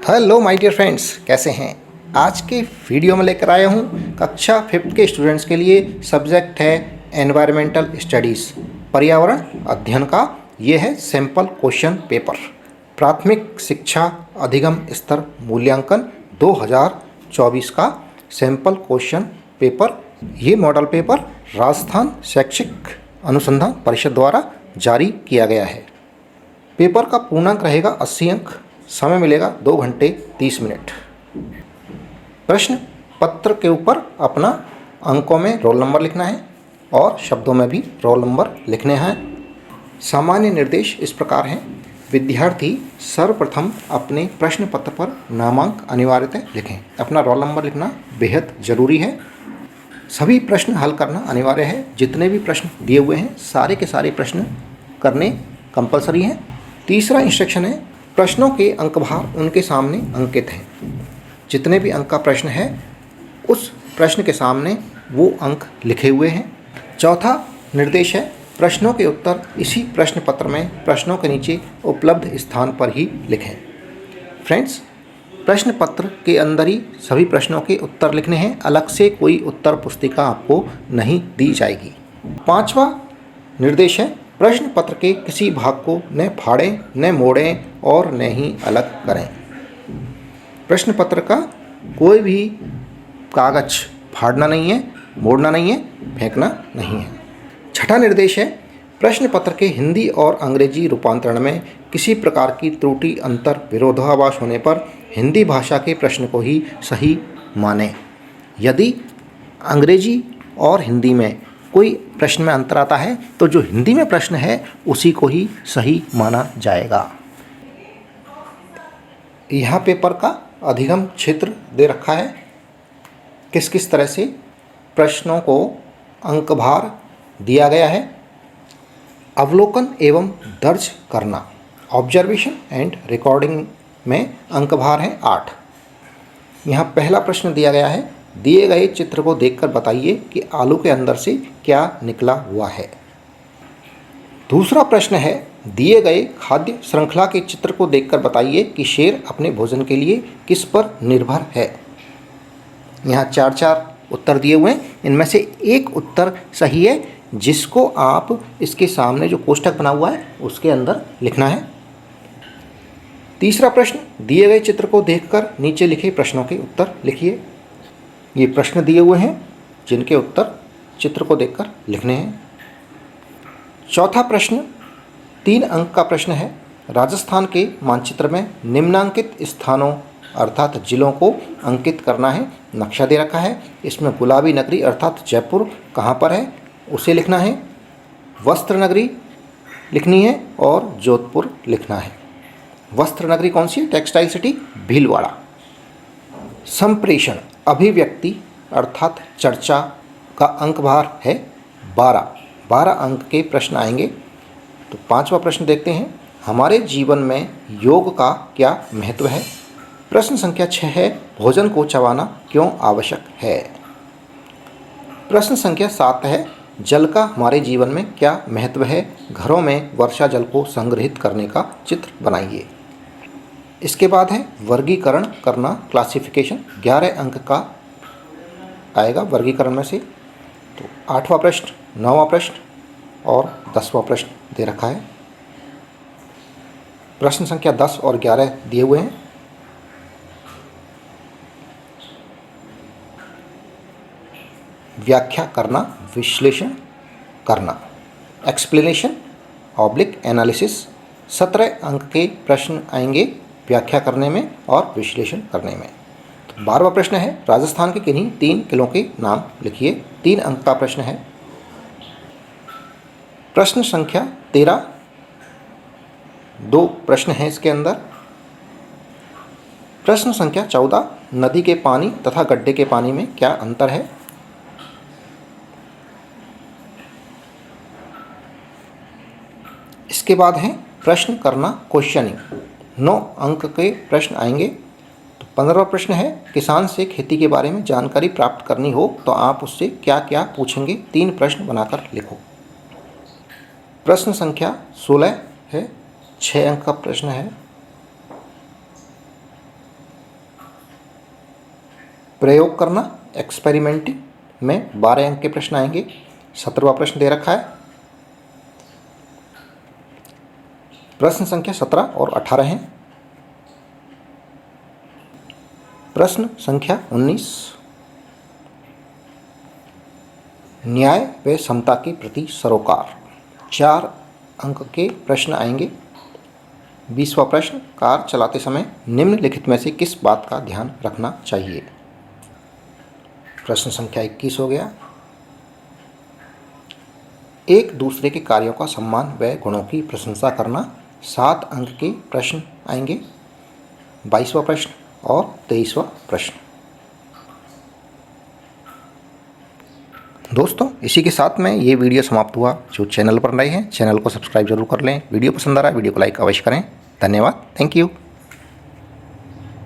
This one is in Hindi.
हेलो माय डियर फ्रेंड्स, कैसे हैं। आज के वीडियो में लेकर आया हूँ कक्षा 5 के स्टूडेंट्स के लिए। सब्जेक्ट है एनवायरमेंटल स्टडीज़, पर्यावरण अध्ययन का। ये है सैंपल क्वेश्चन पेपर, प्राथमिक शिक्षा अधिगम स्तर मूल्यांकन 2024 का सैंपल क्वेश्चन पेपर। ये मॉडल पेपर राजस्थान शैक्षिक अनुसंधान परिषद द्वारा जारी किया गया है। पेपर का पूर्णांक रहेगा 80 अंक। समय मिलेगा 2 घंटे 30 मिनट। प्रश्न पत्र के ऊपर अपना अंकों में रोल नंबर लिखना है और शब्दों में भी रोल नंबर लिखने हैं। सामान्य निर्देश इस प्रकार हैं। विद्यार्थी सर्वप्रथम अपने प्रश्न पत्र पर नामांक अनिवार्यतः लिखें। अपना रोल नंबर लिखना बेहद ज़रूरी है। सभी प्रश्न हल करना अनिवार्य है। जितने भी प्रश्न दिए हुए हैं सारे के सारे प्रश्न करने कंपलसरी हैं। तीसरा इंस्ट्रक्शन है, प्रश्नों के अंक भार उनके सामने अंकित हैं। जितने भी अंक का प्रश्न है उस प्रश्न के सामने वो अंक लिखे हुए हैं। चौथा निर्देश है, प्रश्नों के उत्तर इसी प्रश्न पत्र में प्रश्नों के नीचे उपलब्ध स्थान पर ही लिखें। फ्रेंड्स, प्रश्न पत्र के अंदर ही सभी प्रश्नों के उत्तर लिखने हैं। अलग से कोई उत्तर पुस्तिका आपको नहीं दी जाएगी। पांचवा निर्देश है, प्रश्न पत्र के किसी भाग को न फाड़ें, न मोड़ें और न ही अलग करें। प्रश्न पत्र का कोई भी कागज फाड़ना नहीं है, मोड़ना नहीं है, फेंकना नहीं है। छठा निर्देश है, प्रश्न पत्र के हिंदी और अंग्रेजी रूपांतरण में किसी प्रकार की त्रुटि, अंतर, विरोधाभास होने पर हिंदी भाषा के प्रश्न को ही सही मानें। यदि अंग्रेजी और हिंदी में कोई प्रश्न में अंतर आता है तो जो हिंदी में प्रश्न है उसी को ही सही माना जाएगा। यहाँ पेपर का अधिगम क्षेत्र दे रखा है। किस किस तरह से प्रश्नों को अंकभार दिया गया है। अवलोकन एवं दर्ज करना, ऑब्जर्वेशन एंड रिकॉर्डिंग में अंकभार है 8। यहाँ पहला प्रश्न दिया गया है, दिए गए चित्र को देखकर बताइए कि आलू के अंदर से क्या निकला हुआ है। दूसरा प्रश्न है, दिए गए खाद्य श्रृंखला के चित्र को देखकर बताइए कि शेर अपने भोजन के लिए किस पर निर्भर है। यहाँ 4 उत्तर दिए हुए हैं। इनमें से एक उत्तर सही है, जिसको आप इसके सामने जो कोष्ठक बना हुआ है उसके अंदर लिखना है। तीसरा प्रश्न, दिए गए चित्र को देखकर नीचे लिखे प्रश्नों के उत्तर लिखिए। ये प्रश्न दिए हुए हैं जिनके उत्तर चित्र को देखकर लिखने हैं। चौथा प्रश्न 3 अंक का प्रश्न है, राजस्थान के मानचित्र में निम्नांकित स्थानों अर्थात जिलों को अंकित करना है। नक्शा दे रखा है, इसमें गुलाबी नगरी अर्थात जयपुर कहाँ पर है उसे लिखना है, वस्त्र नगरी लिखनी है और जोधपुर लिखना है। वस्त्र नगरी कौन सी है? Textile city Bhilwara. संप्रेषण अभिव्यक्ति अर्थात चर्चा का अंकभार है 12 अंक के प्रश्न आएंगे। तो 5वां प्रश्न देखते हैं, हमारे जीवन में योग का क्या महत्व है। प्रश्न संख्या 6 है, भोजन को चबाना क्यों आवश्यक है। प्रश्न संख्या 7 है, जल का हमारे जीवन में क्या महत्व है। घरों में वर्षा जल को संग्रहित करने का चित्र बनाइए। इसके बाद है वर्गीकरण करना, क्लासिफिकेशन। 11 अंक का आएगा वर्गीकरण में से। तो 8वां प्रश्न, 9वां प्रश्न और 10वां प्रश्न दे रखा है। प्रश्न संख्या 10 और 11 दिए हुए हैं। व्याख्या करना, विश्लेषण करना, एक्सप्लेनेशन ऑब्लिक एनालिसिस। 17 अंक के प्रश्न आएंगे व्याख्या करने में और विश्लेषण करने में। तो 12वां प्रश्न है, राजस्थान के किन्हीं 3 किलों के नाम लिखिए। 3 अंक का प्रश्न है। प्रश्न संख्या 13, 2 प्रश्न हैं इसके अंदर। प्रश्न संख्या 14, नदी के पानी तथा गड्ढे के पानी में क्या अंतर है। इसके बाद है प्रश्न करना, क्वेश्चनिंग। 9 अंक के प्रश्न आएंगे। तो 15वां प्रश्न है, किसान से खेती के बारे में जानकारी प्राप्त करनी हो तो आप उससे क्या क्या पूछेंगे। 3 प्रश्न बनाकर लिखो। प्रश्न संख्या 16 है, 6 अंक का प्रश्न है। प्रयोग करना, एक्सपेरिमेंटिंग में 12 अंक के प्रश्न आएंगे। 17वां प्रश्न दे रखा है। प्रश्न संख्या 17 और 18 हैं। प्रश्न संख्या 19, न्याय व समता के प्रति सरोकार। 4 अंक के प्रश्न आएंगे। 20वां प्रश्न, कार चलाते समय निम्नलिखित में से किस बात का ध्यान रखना चाहिए। प्रश्न संख्या 21 हो गया। एक दूसरे के कार्यों का सम्मान व गुणों की प्रशंसा करना। 7 अंक के प्रश्न आएंगे। 22वां प्रश्न और 23वां प्रश्न। दोस्तों, इसी के साथ में ये वीडियो समाप्त हुआ। जो चैनल पर नए हैं, चैनल को सब्सक्राइब जरूर कर लें। वीडियो पसंद आ रहा है, वीडियो को लाइक अवश्य करें। धन्यवाद। Thank you.